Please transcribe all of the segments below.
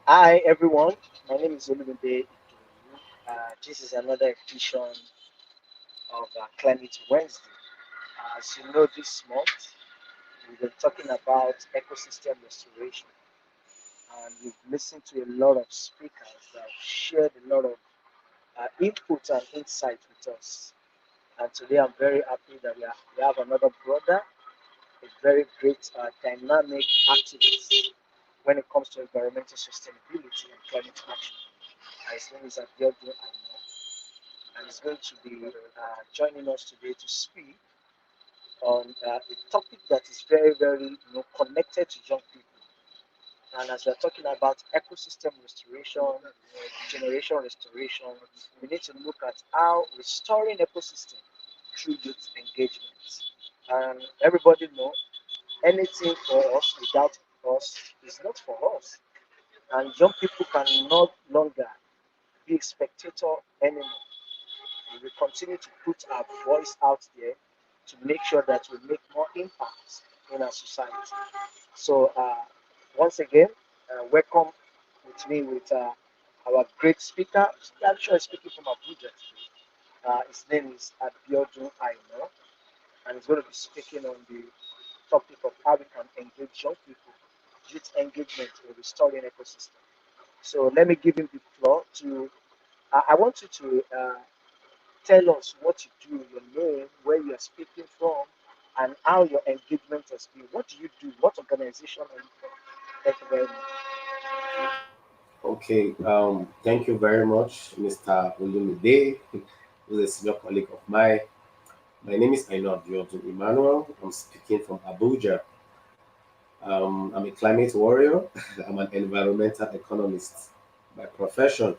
Hi everyone, my name is Olumide Idowu. This is another edition of Climate Wednesday. As you know, this month we've been talking about ecosystem restoration, and we've listened to a lot of speakers that have shared a lot of input and insight with us. And today I'm very happy that we have another brother, a very great dynamic activist when it comes to environmental sustainability and climate action. His name is Abiodun Aina, and is going to be joining us today to speak on a topic that is very connected to young people. And as we're talking about ecosystem restoration, generation restoration, we need to look at how restoring ecosystem through youth engagement. And everybody know anything for us without us is not for us. And young people can no longer be a spectator anymore. We will continue to put our voice out there to make sure that we make more impact in our society. So, once again, welcome with me with our great speaker. I'm sure he's speaking from Abuja today. His name is Abiodun Aina, and he's going to be speaking on the topic of how we can engage young people, youth engagement in restoring ecosystem. So let me give him the floor to. I want you to tell us what you do, your name, where you are speaking from, and how your engagement has been. What do you do? What organization are you from? Thank you very much. Okay, thank you very much, Mr. Olumide, who's a senior colleague of mine. My name is Aina Abiodun Emmanuel. I'm speaking from Abuja. I'm a climate warrior. I'm an environmental economist by profession.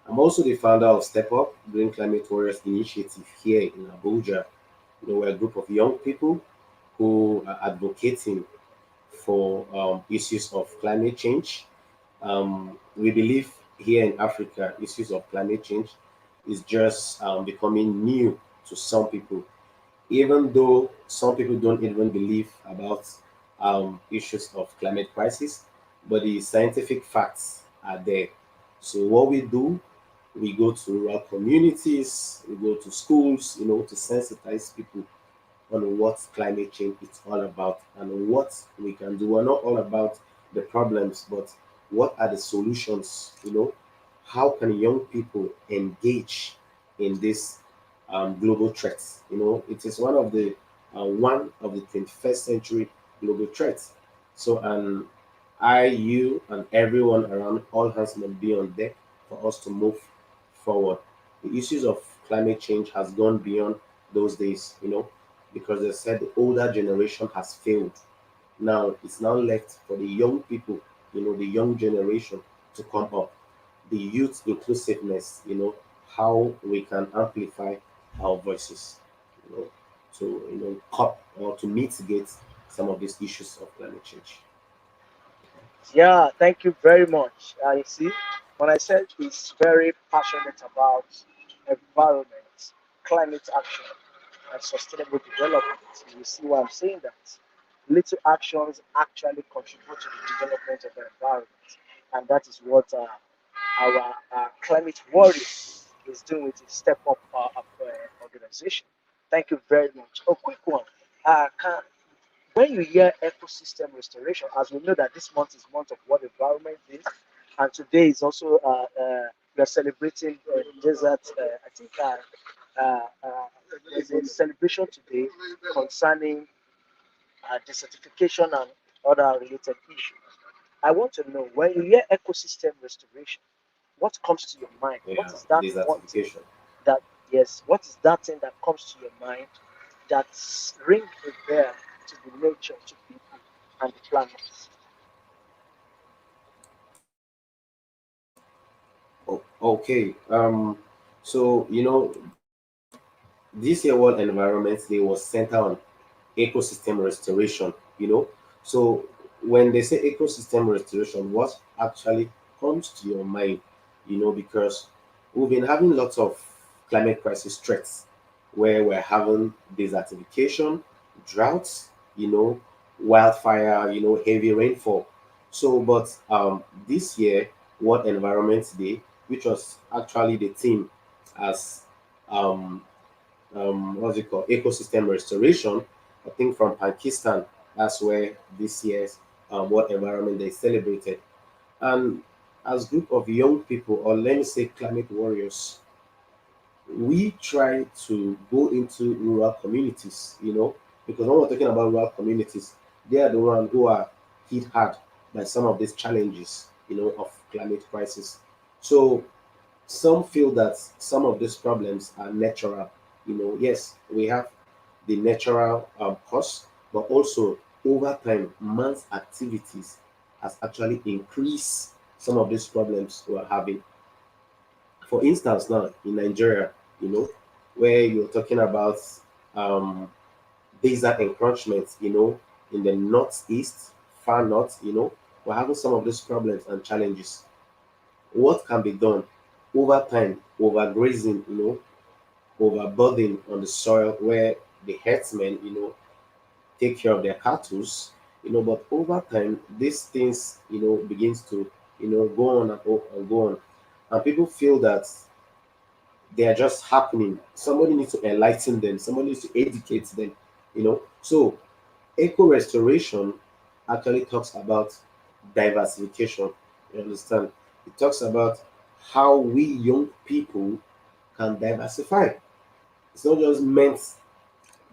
I'm also the founder of Step Up, Green Climate Warriors Initiative here in Abuja. We're a group of young people who are advocating for issues of climate change. We believe here in Africa, issues of climate change is just becoming new to some people, even though some people don't even believe about issues of climate crisis, but the scientific facts are there. So what we do, we go to rural communities, we go to schools, to sensitize people on what climate change is all about and what we can do. We're not all about the problems, but what are the solutions? How can young people engage in this global threats? It is one of the 21st century global threats. So, and you, and everyone around, all hands must be on deck for us to move forward. The issues of climate change has gone beyond those days, because they said the older generation has failed. Now it's now left for the young people, the young generation to come up. The youth inclusiveness, how we can amplify our voices, you know, to cop or to mitigate some of these issues of climate change. Yeah, thank you very much. You see, when I said he's very passionate about environment, climate action, and sustainable development, you see why I'm saying that. Little actions actually contribute to the development of the environment, and that is what our climate warrior is doing with the Step Up organization. Thank you very much. A quick one. When you hear ecosystem restoration, as we know that this month is month of World Environment Day, and today is also we are celebrating desert. I think there's a celebration today concerning desertification and other related issues. I want to know when you hear ecosystem restoration, what comes to your mind? What Yeah, is that one thing desertification. that yes? What is that thing that comes to your mind that ring a bell to the nature, to people, and the planet? Okay. So this year World Environment Day was centered on ecosystem restoration. So when they say ecosystem restoration, what actually comes to your mind? Because we've been having lots of climate crisis threats where we're having desertification, droughts, wildfire, heavy rainfall. So, but this year, World Environment Day, which was actually the theme as um, what's it called, ecosystem restoration. I think from Pakistan, that's where this year's World Environment Day is celebrated. And as group of young people, or let me say climate warriors, we try to go into rural communities, because when we're talking about rural communities, they are the ones who are hit hard by some of these challenges, of climate crisis. So some feel that some of these problems are natural. Yes, we have the natural cause, but also over time, man's activities has actually increased some of these problems we're having. For instance, now in Nigeria, where you're talking about um, desert encroachment, in the northeast, far north, we're having some of these problems and challenges. What can be done over time? Overgrazing, overburden on the soil where the herdsmen, take care of their cattle, but over time, these things, begins to, go on and go on. And people feel that they are just happening. Somebody needs to enlighten them. Somebody needs to educate them. So eco restoration actually talks about diversification. You understand? It talks about how we young people can diversify. It's not just meant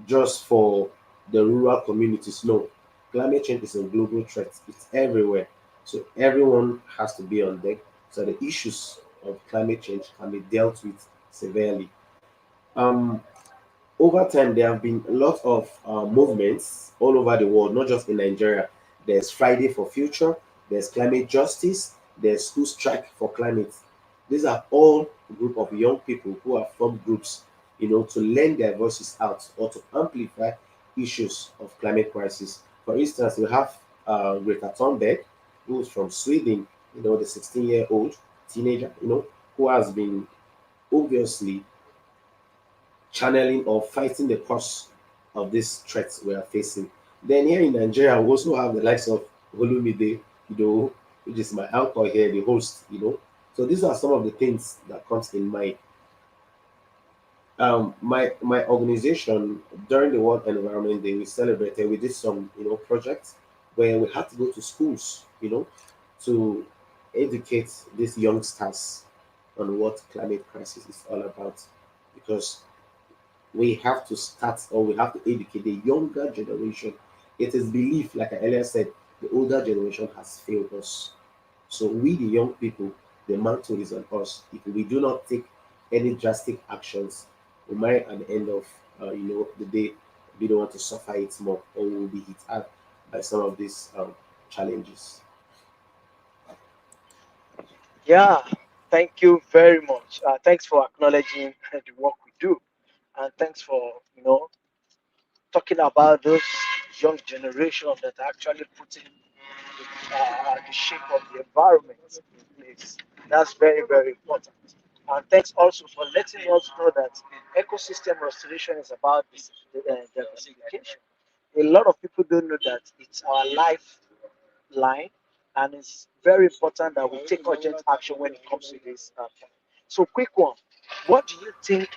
just for the rural communities. No, climate change is a global threat. It's everywhere. So everyone has to be on deck so the issues of climate change can be dealt with severely. Um, Over time, there have been a lot of movements all over the world, not just in Nigeria. There's Friday for Future, there's Climate Justice, there's School Strike for Climate. These are all a group of young people who have formed groups, to lend their voices out or to amplify issues of climate crisis. For instance, we have Greta Thunberg, who's from Sweden, the 16-year-old teenager, who has been obviously channeling or fighting the cause of these threats we are facing. Then here in Nigeria, we also have the likes of Olumide, which is my uncle here, the host, So these are some of the things that comes in mind. My organization during the World Environment Day, we celebrated. We did some projects where we had to go to schools, to educate these youngsters on what climate crisis is all about, because we have to start or we have to educate the younger generation. It is believed, like I earlier said, the older generation has failed us. So we, the young people, the mantle is on us. If we do not take any drastic actions, we might, at the end of the day, we don't want to suffer it more, or we will be hit hard by some of these challenges. Yeah, thank you very much. Thanks for acknowledging the work we do, and thanks for talking about those young generation that are actually putting the shape of the environment in place. That's very, very important. And thanks also for letting us know that ecosystem restoration is about this, diversification. A lot of people don't know that it's our lifeline, and it's very important that we take urgent action when it comes to this point. So, quick one. What do you think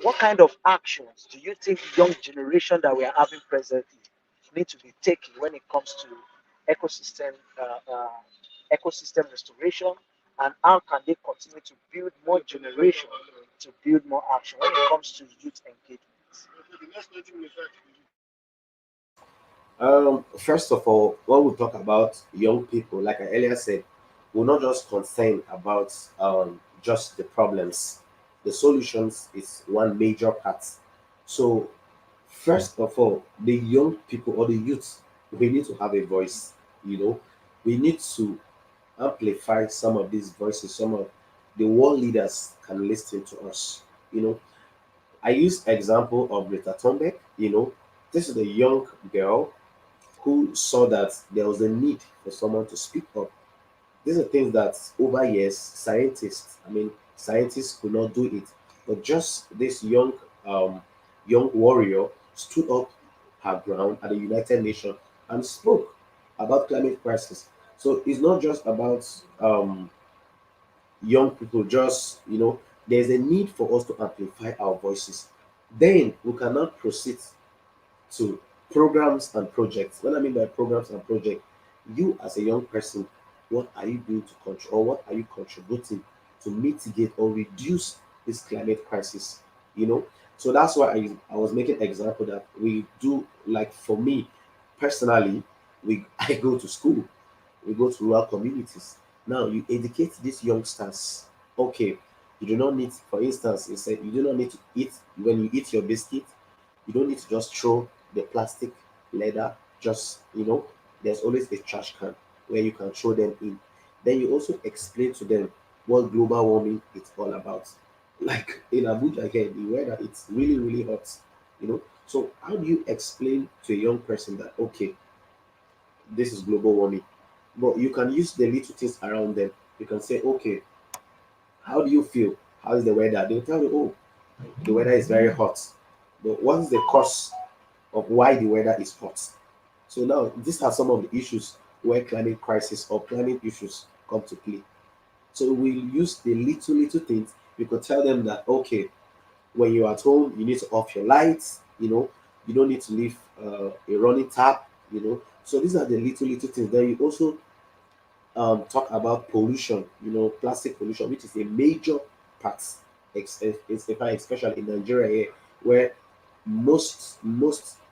what kind of actions do you think young generation that we are having presently need to be taken when it comes to ecosystem ecosystem restoration, and how can they continue to build more generation to build more action when it comes to youth engagement? First of all, when we talk about young people, like I earlier said, we're not just concerned about just the problems. The solutions is one major part. So, first of all, the young people or the youth, we need to have a voice. We need to amplify some of these voices. Some of the world leaders can listen to us. I use example of Greta Thunberg. This is a young girl who saw that there was a need for someone to speak up. These are things that over years scientists could not do it, but just this young warrior stood up her ground at the United Nations and spoke about climate crisis. So it's not just about young people, just there's a need for us to amplify our voices. Then we cannot proceed to programs and projects. What I mean by programs and projects, you as a young person, what are you doing to control, or what are you contributing to mitigate or reduce this climate crisis? You know, so that's why I was making example that we do, like for me personally, we I go to school, we go to rural communities. Now you educate these youngsters. Okay, you do not need, for instance, you said you do not need to eat when you eat your biscuit. You don't need to just throw the plastic, leather. Just there's always a trash can where you can throw them in. Then you also explain to them what global warming is all about. Like in Abuja here, the weather it's really really hot. So how do you explain to a young person that okay, this is global warming? But you can use the little things around them. You can say, okay, how do you feel? How is the weather? They'll tell you, oh, the weather is very hot. But what is the cause of why the weather is hot? So now these are some of the issues where climate crisis or climate issues come to play. So we use the little little things. You could tell them that okay, when you're at home, you need to off your lights. You don't need to leave a running tap. So these are the little little things. Then you also talk about pollution, plastic pollution, which is a major part, especially in Nigeria here, where most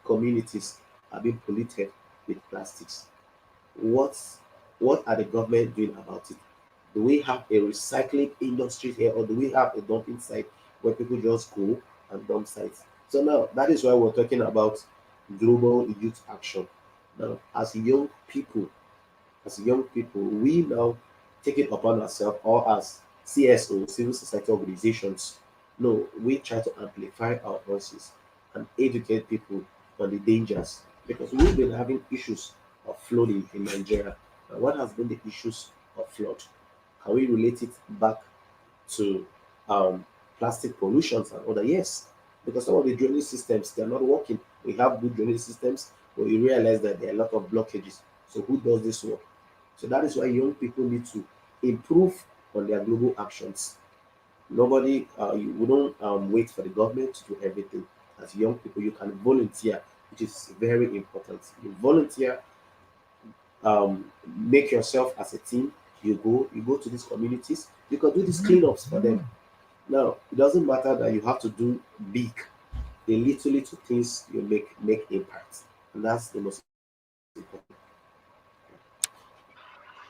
communities are being polluted with plastics. What what are the government doing about it? Do we have a recycling industry here, or do we have a dumping site where people just go and dump sites? So now that is why we're talking about global youth action. Now, as young people, we now take it upon ourselves, or as CSO, civil society organizations. No, we try to amplify our voices and educate people on the dangers, because we've been having issues of flooding in Nigeria. And what has been the issues of flood? Can we relate it back to um, plastic pollutions and other? Yes, because some of the drainage systems they are not working. We have good drainage systems, but we realize that there are a lot of blockages. So who does this work? So that is why young people need to improve on their global actions. Nobody, we don't wait for the government to do everything. As young people, you can volunteer, which is very important. You volunteer, make yourself as a team. You go to these communities. You can do these cleanups for them. Now, it doesn't matter that you have to do big. The little little things you make impact, and that's the most important.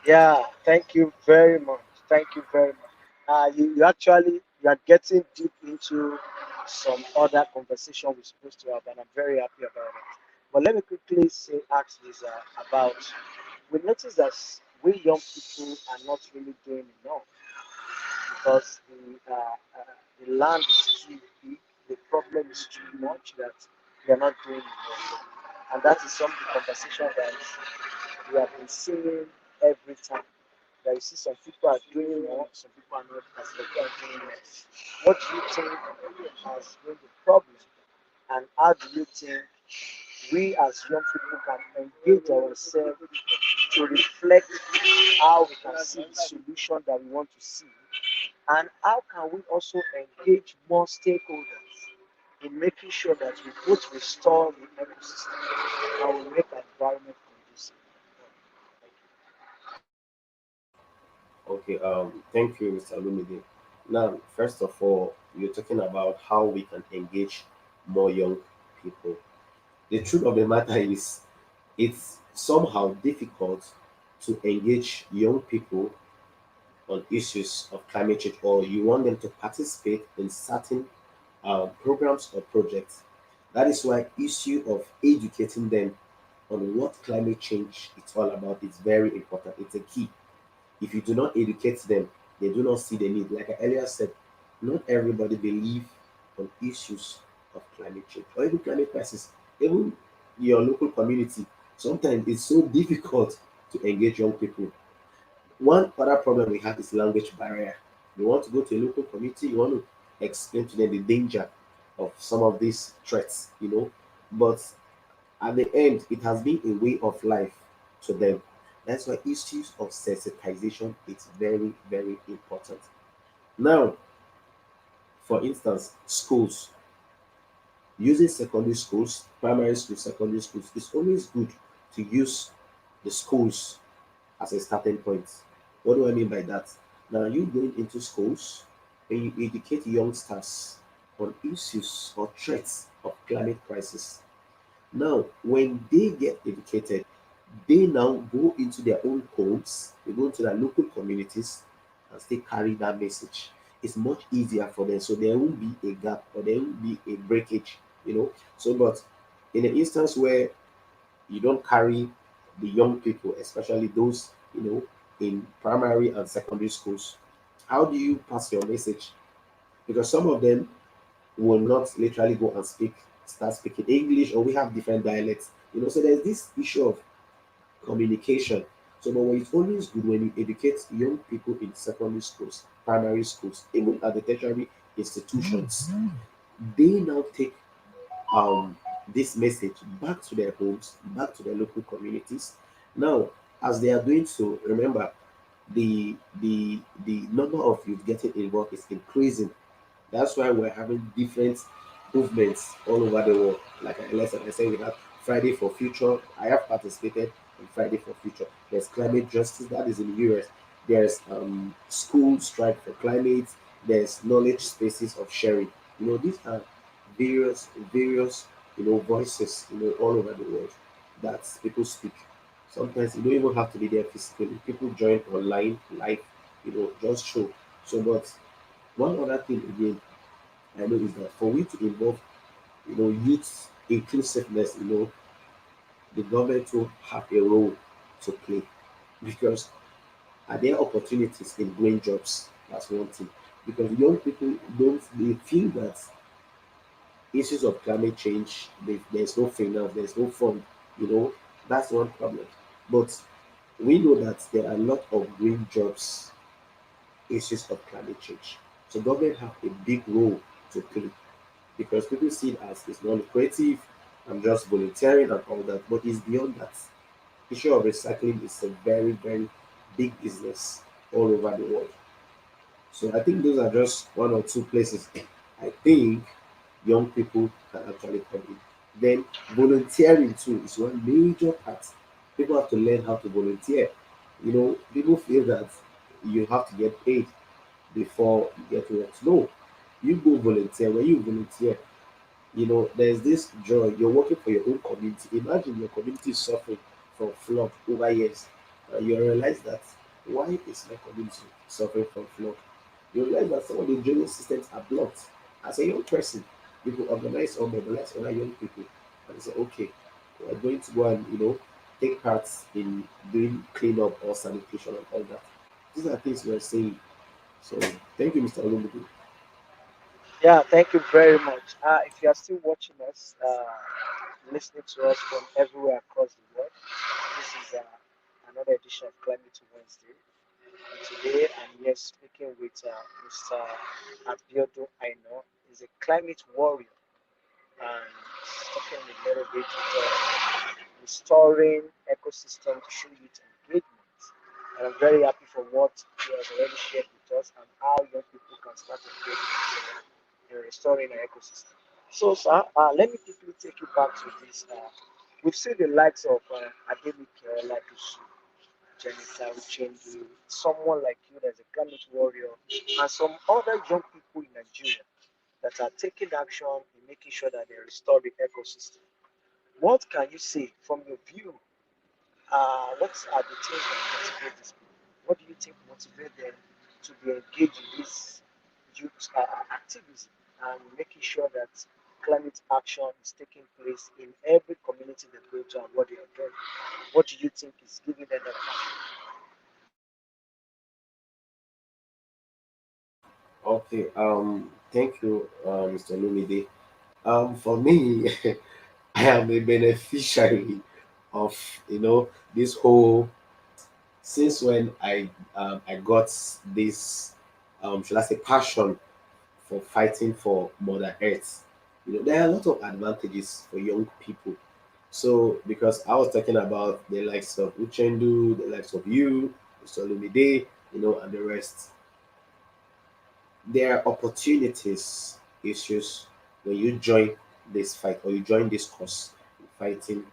Yeah, thank you very much. Thank you very much. You actually you are getting deep into some other conversation we're supposed to have, and I'm very happy about it. But let me quickly say, ask this about. We notice that we young people are not really doing enough because the land is too big, the problem is too much that we are not doing enough. And that is some of the conversation that we have been seeing every time. That you see some people are doing more, some people are not as they are doing less. What do you think has been the problem? And how do you think we as young people can engage ourselves to reflect how we can see the solution that we want to see? And how can we also engage more stakeholders in making sure that we both restore the ecosystem and we make our environment conducive? Thank Okay, thank you, Mr. Lumide. Now, first of all, you're talking about how we can engage more young people. The truth of the matter is, it's somehow difficult to engage young people on issues of climate change, or you want them to participate in certain programs or projects. That is why issue of educating them on what climate change is all about is very important. It's a key. If you do not educate them, they do not see the need. Like I earlier said, not everybody believe on issues of climate change or even climate crisis. Even your local community, sometimes it's so difficult to engage young people. One other problem we have is language barrier. You want to go to a local community, you want to explain to them the danger of some of these threats. But at the end, it has been a way of life to them. That's why issues of sensitization is very, very important. Now, for instance, schools, using secondary schools, primary schools, secondary schools, it's always good to use the schools as a starting point. What do I mean by that? Now, you going into schools and you educate youngsters on issues or threats of climate crisis. Now, when they get educated, they now go into their own homes, they go into their local communities and still carry that message. It's much easier for them. So there won't be a gap or there won't be a breakage, you know. So, but in an instance where you don't carry the young people, especially those, in primary and secondary schools, how do you pass your message? Because some of them will not literally go and start speaking English, or we have different dialects, so there's this issue of communication. So, but it's always good when you educate young people in secondary schools, primary schools, even at the tertiary institutions. They now take this message back to their homes, back to their local communities. Now, as they are doing so, remember the number of youth getting involved is increasing. That's why we're having different movements all over the world. Like I said, we have Friday for Future. I have participated in Friday for Future. There's climate justice, that is in the US. There's school strike for climate. There's knowledge spaces of sharing. These are various voices all over the world that people speak. Sometimes you don't even have to be there physically. People join online, live, just show. So, but one other thing again I know is that for we to involve, youth inclusiveness, the government will have a role to play, because are there opportunities in green jobs? That's one thing. Because young people don't they feel that issues of climate change, there's no finance, there's no fund, you know, that's one problem. But we know that there are a lot of green jobs, issues of climate change. So government have a big role to play, because people see it as it's not lucrative, I'm just volunteering and all that, but it's beyond that. Issue of recycling is a very, very big business all over the world. So I think those are just one or two places I think young people can actually come in. Then volunteering too is one major part. People have to learn how to volunteer. People feel that you have to get paid before you get work. No, you go volunteer. When you volunteer, there's this joy. You're working for your own community. Imagine your community is suffering from flood over years. You realize that why is my community suffering from flood? You realize that some of the drainage systems are blocked. As a young person, you will organize or mobilize other young people and say, okay, we're going to go and take part in doing cleanup or sanitation and all that. These are things we're saying. So thank you, Mr. Olumide. Yeah, thank you very much. If you are still watching us, listening to us from everywhere across the world, this is another edition of Climate Wednesday. And today I'm here speaking with Mr. Abiodun Aina. He's a climate warrior and he's talking a little bit about restoring ecosystem through youth engagement. And I'm very happy for what he has already shared with us and how young people can start engaging in restoring our ecosystem. So, sir, let me quickly take you back to this. We've seen the likes of Adeleke Oladusu, Jennifer Uchendu, someone like you that's a climate warrior, and some other young people in Nigeria that are taking action in making sure that they restore the ecosystem. What can you say from your view? What are the things that motivate these people? What do you think motivate them to be engaged in this youth activism and making sure that climate action is taking place in every community they go to and what they are doing? What do you think is giving them that passion? Okay, thank you, Mr. Lumide. For me, I am a beneficiary of this whole, since when I got this, should I say, passion for fighting for Mother Earth. There are a lot of advantages for young people So because I was talking about the likes of Uchendu, the likes of you, Solomide, and the rest, there are opportunities, issues when you join this fight or you join this cause fighting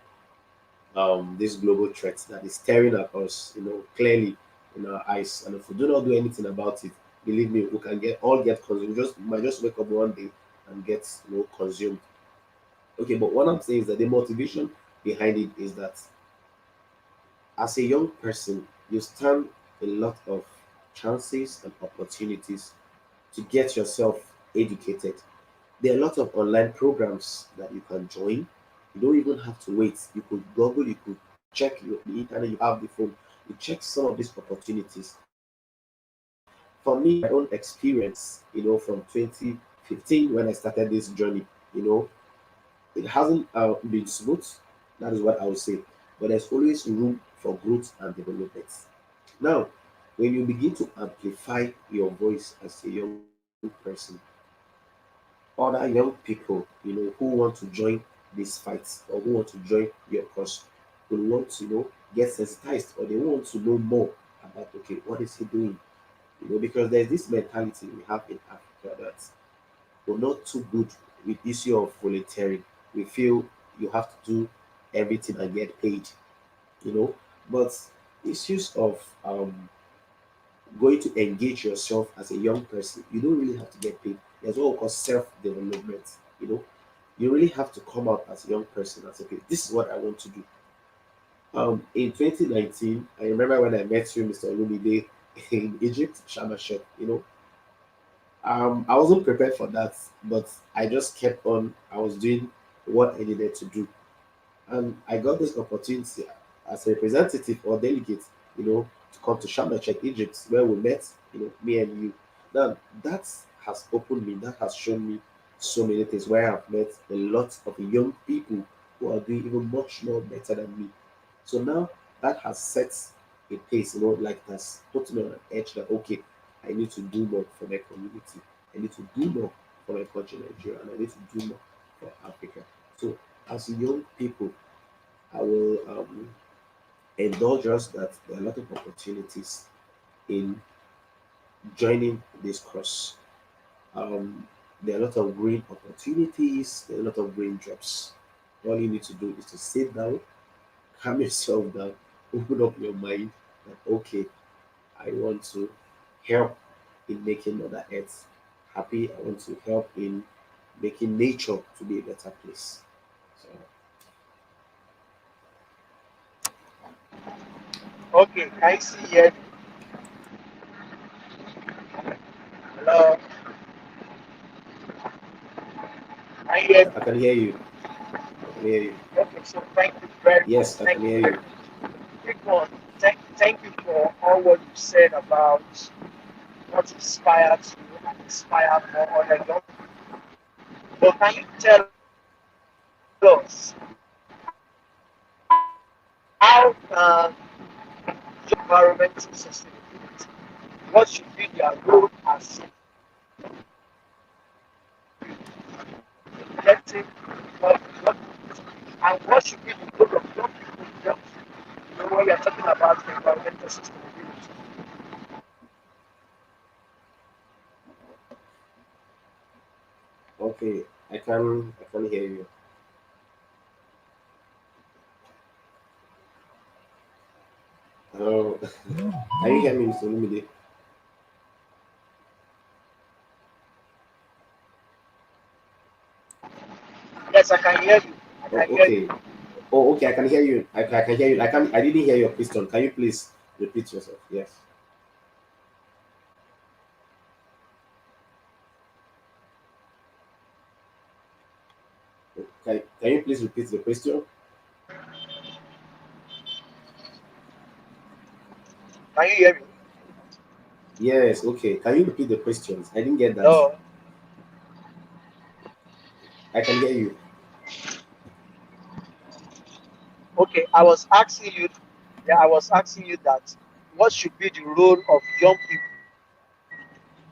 this global threat that is staring at us, clearly in our eyes. And if we do not do anything about it, believe me, we can get consumed. Just might just wake up one day and get consumed. Okay, but what I'm saying is that the motivation behind it is that as a young person, you stand a lot of chances and opportunities to get yourself educated. There are a lot of online programs that you can join. You don't even have to wait. You could Google, you could check the internet, you have the phone. You check some of these opportunities. For me, my own experience, from 2015 when I started this journey, you know, it hasn't been smooth. That is what I would say. But there's always room for growth and development. Now, when you begin to amplify your voice as a young person, other young people, who want to join this fight or who want to join your cause will want to, get sensitized or they want to know more about, okay, what is he doing? Because there's this mentality we have in Africa that we're not too good with issue of volunteering. We feel you have to do everything and get paid, you know. But issues of going to engage yourself as a young person, you don't really have to get paid. There's what we call self-development, you know. You really have to come out as a young person and say, okay, this is what I want to do. In 2019, I remember when I met you, Mr. Olumide, in Egypt, Sharm el-Sheikh, I wasn't prepared for that, but I just kept on. I was doing what I needed to do, and I got this opportunity as a representative or delegate, to come to Sharm el-Sheikh, Egypt, where we met, me and you. Now that has opened me. That has shown me so many things. Where I've met a lot of young people who are doing even much more better than me. So now that has set a pace, like that's put me on an edge that okay, I need to do more for my community. I need to do more for my country, Nigeria, and I need to do more for Africa. So as young people, I will indulge us that there are a lot of opportunities in joining this course. Um, there are a lot of green opportunities, there are a lot of green jobs. All you need to do is to sit down, calm yourself down, open up your mind that okay, I want to help in making Mother Earth happy. I want to help in making nature to be a better place. So Okay, can you see here? Hello, can you hear I me? can hear you. I can hear you. Okay, so thank you very much. Yes, I Thank can you hear very you. much. Quick one. Thank you for all what you said about what inspired you and inspired more other young people. But can you tell us how young environmental sustainability? What should be their role as collective of young people? And what should be the role of young people in young people? When we are talking about environmental sustainability. Okay, I can hear you. Oh, can you hear me, Mr. Lumide? Yes, I can hear you. I Oh, can hear you. okay. Oh, okay. I can hear you. I can hear you. I didn't hear your question. Can you please repeat yourself? Yes. Can you please repeat the question? Can you hear me? Yes. Okay. Can you repeat the questions? I didn't get that. Hello. I can hear you. Okay, I was asking you. Yeah, I was asking you that. What should be the role of young people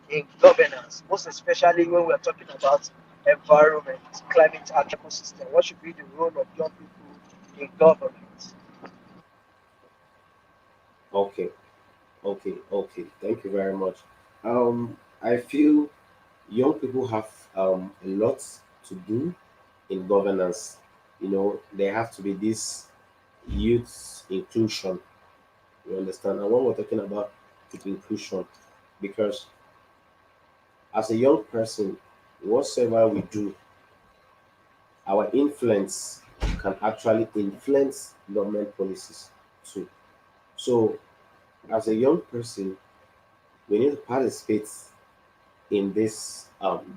in governance, most especially when we're talking about environment, climate, and ecosystem? What should be the role of young people in government. Okay, okay. Thank you very much. I feel young people have a lot to do in governance. There have to be this youth inclusion. You understand? And when we're talking about youth inclusion, because as a young person, whatsoever we do, our influence can actually influence government policies too. So, as a young person, we need to participate in this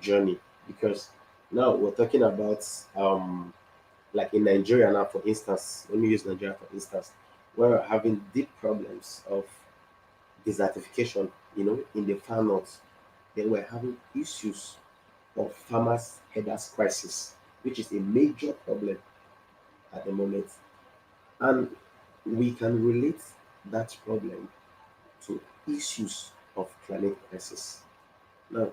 journey because now we're talking about like in Nigeria now, for instance, let me use Nigeria for instance, where we're having deep problems of desertification, in the far north. Then we're having issues of farmers' headers crisis, which is a major problem at the moment. And we can relate that problem to issues of climate crisis. Now,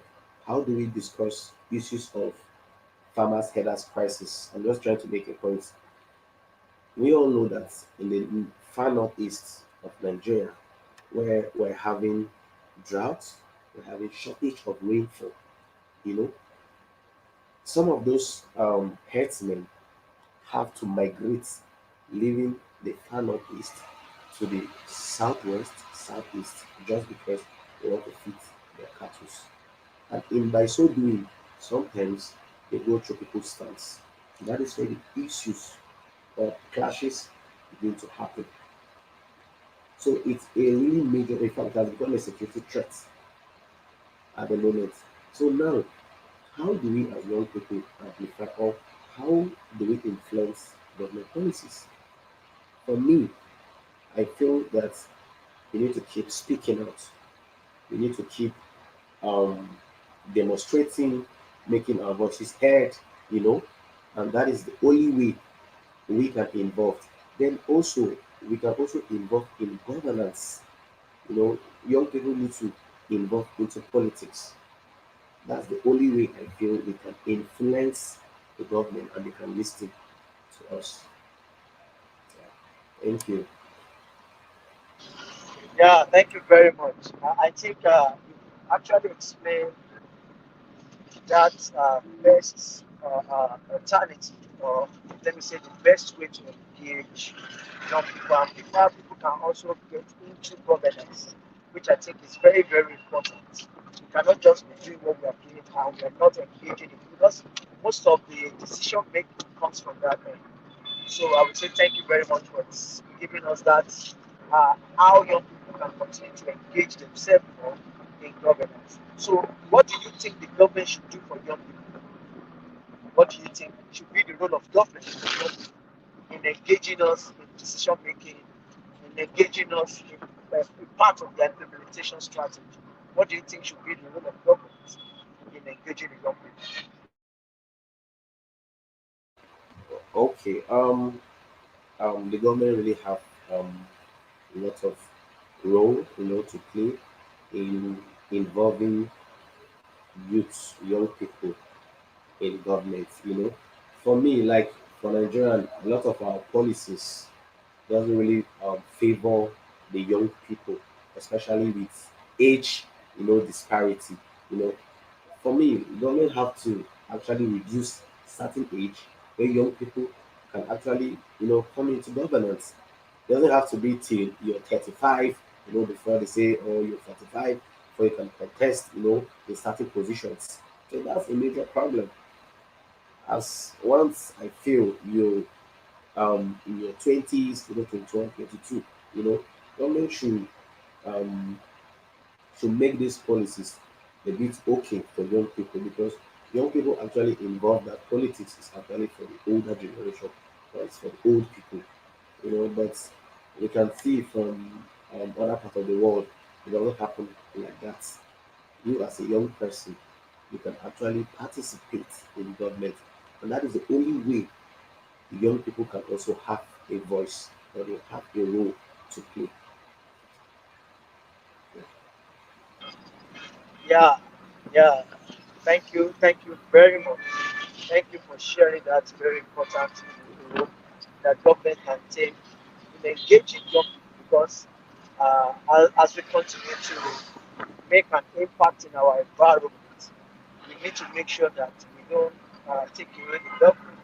how do we discuss issues of farmers' headers crisis? I'm just trying to make a point. We all know that in the far northeast of Nigeria, where we're having droughts, we're having shortage of rainfall, you know, some of those herdsmen have to migrate, leaving the far northeast to the southwest, southeast, just because they want to feed their cattle. And in by so doing, sometimes they go through people's stunts. That is where the issues or clashes begin to happen. So it's a really major, in fact, it has become a security threat at the moment. So now, how do we as young people amplify or how do we influence government policies? For me, I feel that we need to keep speaking out. We need to keep um, demonstrating, making our voices heard, you know, and that is the only way we can involve. Then also, we can also involve in governance. Young people need to involve into politics. That's the only way I feel we can influence the government and they can listen to us. Yeah. Thank you. Yeah, thank you very much. I think you actually explained that best alternative, or let me say the best way to engage young people, and people can also get into governance, which I think is very, very important. We cannot just be doing what we are doing and we are not engaging in it, because most of the decision making comes from that end. So I would say thank you very much for giving us that, how young people can continue to engage themselves more in governance. So what do you think the government should do for young people? What do you think should be the role of government in engaging us in decision making, in engaging us in part of their implementation strategy? What do you think should be the role of government in engaging the young people? Okay. The government really have a lot of role, to play in involving youths, young people in government. For me, like for Nigerian, a lot of our policies doesn't really favor the young people, especially with age, disparity. You know, for me, government have to actually reduce certain age where young people can actually, come into governance. It doesn't have to be till you're 35, before they say, oh, you're 45, before you can contest, in certain positions. So that's a major problem. As once I feel you in your 20s, 21, 22, government um, should make these policies a bit okay for young people because young people actually involved that politics is actually for the older generation, or it's for the old people, but we can see from other parts of the world, it doesn't happen like that. You as a young person, you can actually participate in government, and that is the only way the young people can also have a voice or they have a role to play. Yeah, yeah. Thank you very much. Thank you for sharing that very important role that government can take in engaging young people because as we continue to make an impact in our environment, we need to make sure that we don't take away the government.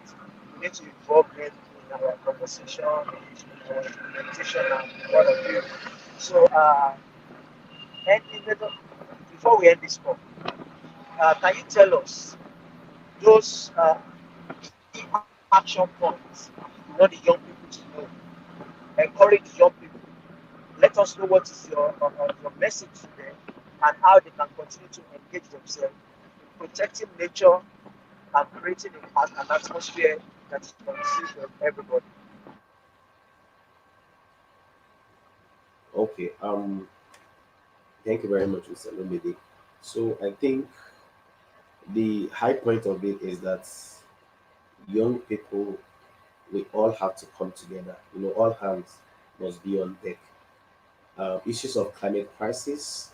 We need to involve them in our conversation, in our implementation, and what have you. So, and before we end this call, can you tell us those key action points you want the young people to know? Encourage the young people. Let us know what is your message to them and how they can continue to engage themselves in protecting nature and creating an atmosphere that is conducive for everybody. Okay. Thank you very much, Mr. Lomide. So I think the high point of it is that young people, we all have to come together. All hands must be on deck. Issues of climate crisis,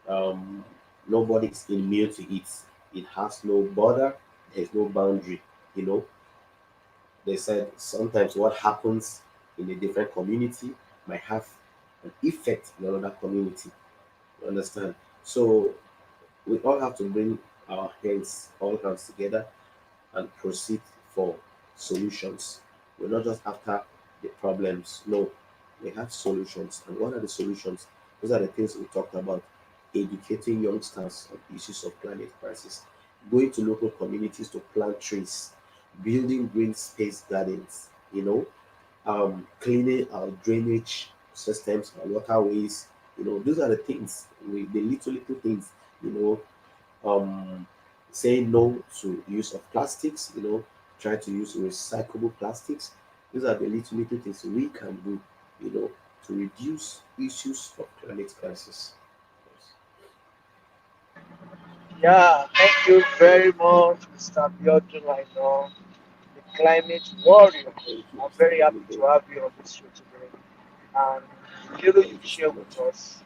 um, nobody is immune to it. It has no border, there's no boundary. You know, they said sometimes what happens in a different community might have an effect in another community. You understand? So we all have to bring our all hands together and proceed for solutions. We're not just after the problems. No, we have solutions. And what are the solutions? Those are the things we talked about. Educating youngsters on issues of climate crisis, going to local communities to plant trees, building green space gardens, cleaning our drainage systems, our waterways. Those are the things, the little things, you know, um, saying no to use of plastics, try to use recyclable plastics. These are the little things we can do, to reduce issues of climate crisis. Yes. Yeah, thank you very much, Mr. Abiodun Aina, the climate warrior. Thank you, I'm Mr. very happy Olumide. to have you on this show today. And the little Thank you've you so shared much. with us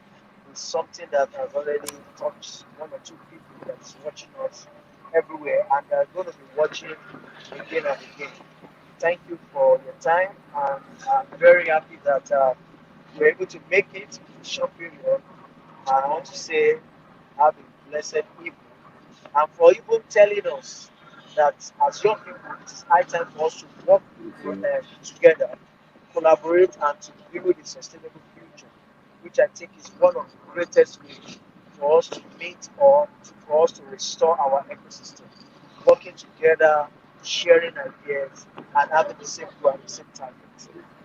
is something that has already touched one or two people that's watching us everywhere and are going to be watching again and again. Thank you for your time, and I'm very happy that we're able to make it in a short period. I want to say, have a blessed evening, and for even telling us that as young people, it is high time for us to work Thank you. together, collaborate, and to build a sustainable future, which I think is one of the greatest ways for us to meet or for us to restore our ecosystem. Working together, sharing ideas, and having the same goal and the same target.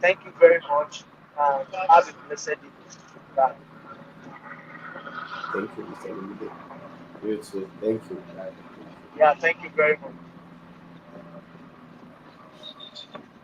Thank you very much, and have a blessed evening. Bye. Thank you, Mr. Olumide. You too. Thank you. Bye. Thank you. Yeah, thank you very much.